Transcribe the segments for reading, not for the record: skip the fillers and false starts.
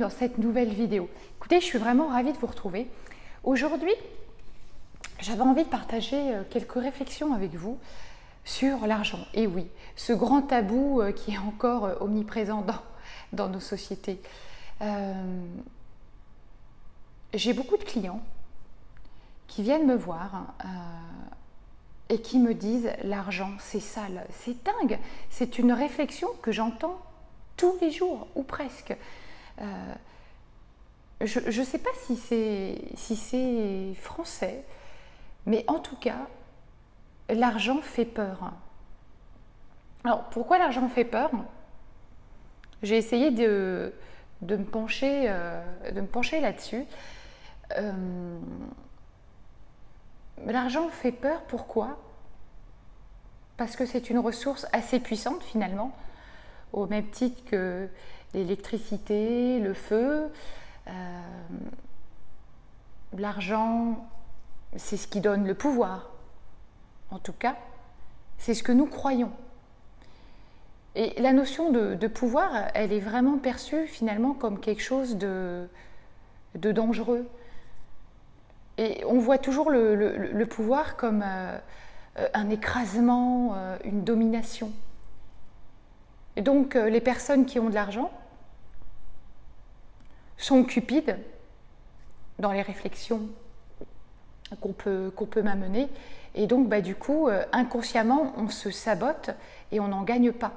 dans cette nouvelle vidéo. Écoutez, je suis vraiment ravie de vous retrouver. Aujourd'hui, j'avais envie de partager quelques réflexions avec vous sur l'argent. Et oui, ce grand tabou qui est encore omniprésent dans nos sociétés. J'ai beaucoup de clients qui viennent me voir et qui me disent l'argent c'est sale, c'est dingue. C'est une réflexion que j'entends tous les jours ou presque. Je ne sais pas si c'est français, mais en tout cas, l'argent fait peur. Alors pourquoi l'argent fait peur? J'ai essayé de me pencher là-dessus. L'argent fait peur, pourquoi? Parce que c'est une ressource assez puissante finalement, au même titre que l'électricité, le feu. L'argent, c'est ce qui donne le pouvoir. En tout cas, c'est ce que nous croyons. Et la notion de pouvoir, elle est vraiment perçue finalement comme quelque chose de dangereux. Et on voit toujours le pouvoir comme un écrasement, une domination. Et donc les personnes qui ont de l'argent sont cupides dans les réflexions qu'on peut m'amener. Et donc du coup, inconsciemment, on se sabote et on n'en gagne pas.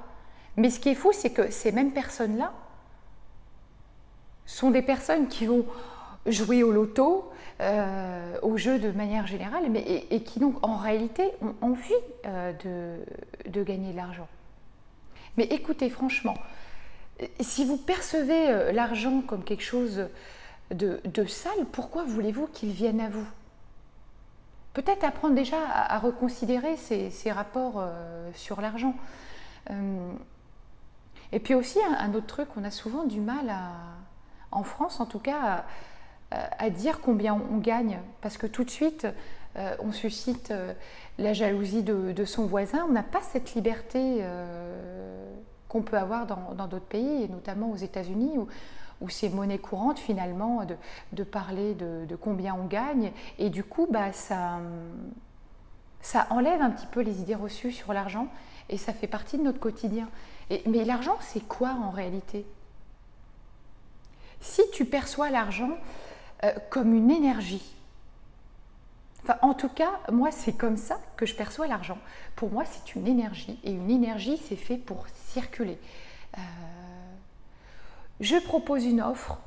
Mais ce qui est fou, c'est que ces mêmes personnes-là sont des personnes qui vont jouer au loto, au jeu de manière générale, et qui donc en réalité ont envie de gagner de l'argent. Mais écoutez, franchement, si vous percevez l'argent comme quelque chose de sale, pourquoi voulez-vous qu'il vienne à vous? Peut-être apprendre déjà à reconsidérer ces rapports sur l'argent. Et puis aussi, un autre truc, on a souvent du mal, en France en tout cas, à dire combien on gagne, parce que tout de suite, on suscite la jalousie de son voisin. On n'a pas cette liberté qu'on peut avoir dans d'autres pays, et notamment aux États-Unis, où c'est monnaie courante finalement de parler de combien on gagne, et du coup ça enlève un petit peu les idées reçues sur l'argent, et ça fait partie de notre quotidien. Mais l'argent, c'est quoi en réalité? Si tu perçois l'argent comme une énergie, enfin en tout cas, moi c'est comme ça que je perçois l'argent. Pour moi, c'est une énergie, et une énergie, c'est fait pour circuler. Je propose une offre,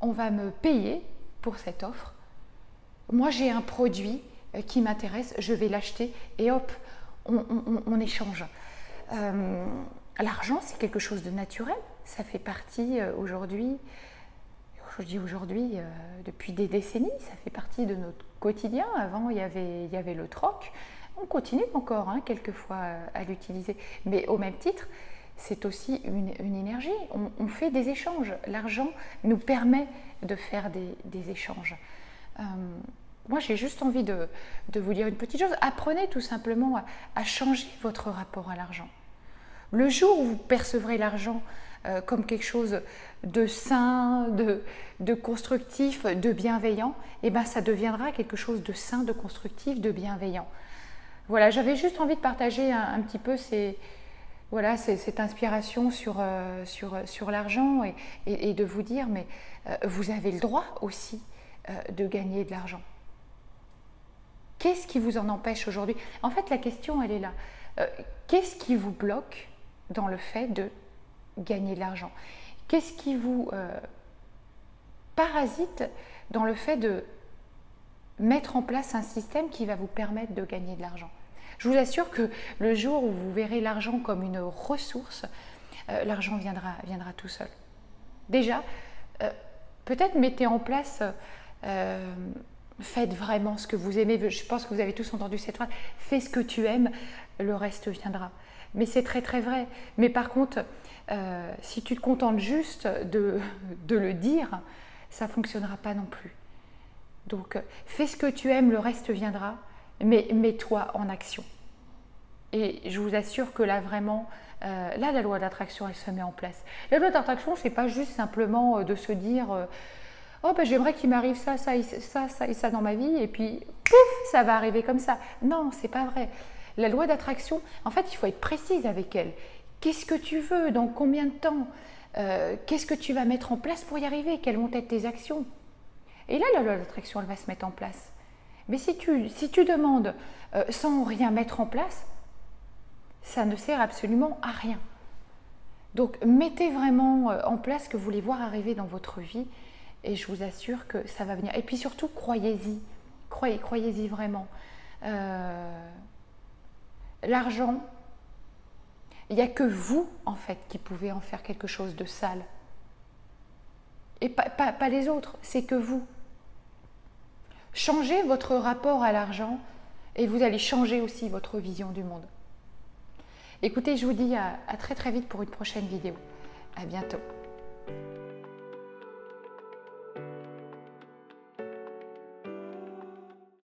on va me payer pour cette offre. Moi, j'ai un produit qui m'intéresse, je vais l'acheter et hop, on échange. L'argent, c'est quelque chose de naturel, ça fait partie aujourd'hui, je dis aujourd'hui, depuis des décennies, ça fait partie de notre quotidien. Avant, il y avait le troc, on continue encore quelquefois à l'utiliser, mais au même titre, c'est aussi une énergie, on fait des échanges. L'argent nous permet de faire des échanges. Moi, j'ai juste envie de vous dire une petite chose. Apprenez tout simplement à changer votre rapport à l'argent. Le jour où vous percevrez l'argent comme quelque chose de sain, de constructif, de bienveillant, et ben ça deviendra quelque chose de sain, de constructif, de bienveillant. Voilà, j'avais juste envie de partager un petit peu cette inspiration sur l'argent, et de vous dire, mais vous avez le droit aussi de gagner de l'argent. Qu'est-ce qui vous en empêche aujourd'hui? En fait, la question, elle est là. Qu'est-ce qui vous bloque dans le fait de gagner de l'argent? Qu'est-ce qui vous parasite dans le fait de mettre en place un système qui va vous permettre de gagner de l'argent? Je vous assure que le jour où vous verrez l'argent comme une ressource, l'argent viendra tout seul. Déjà, peut-être mettez en place... faites vraiment ce que vous aimez. Je pense que vous avez tous entendu cette phrase. Fais ce que tu aimes, le reste viendra. Mais c'est très très vrai. Mais par contre, si tu te contentes juste de le dire, ça ne fonctionnera pas non plus. Donc, fais ce que tu aimes, le reste viendra, mais mets-toi en action. Et je vous assure que là, vraiment, là, la loi d'attraction, elle se met en place. La loi d'attraction, c'est pas juste simplement de se dire oh ben j'aimerais qu'il m'arrive ça, ça, ça, ça et ça dans ma vie, et puis pouf, ça va arriver comme ça. Non, c'est pas vrai. La loi d'attraction, en fait, il faut être précise avec elle. Qu'est-ce que tu veux? Dans combien de temps? Qu'est-ce que tu vas mettre en place pour y arriver? Quelles vont être tes actions? Et là, la loi d'attraction, elle va se mettre en place. Mais si tu demandes sans rien mettre en place, ça ne sert absolument à rien. Donc, mettez vraiment en place ce que vous voulez voir arriver dans votre vie et je vous assure que ça va venir. Et puis surtout, croyez-y. Croyez-y vraiment. L'argent, il n'y a que vous, en fait, qui pouvez en faire quelque chose de sale. Et pas les autres, c'est que vous. Changez votre rapport à l'argent et vous allez changer aussi votre vision du monde. Écoutez, je vous dis à très très vite pour une prochaine vidéo. À bientôt.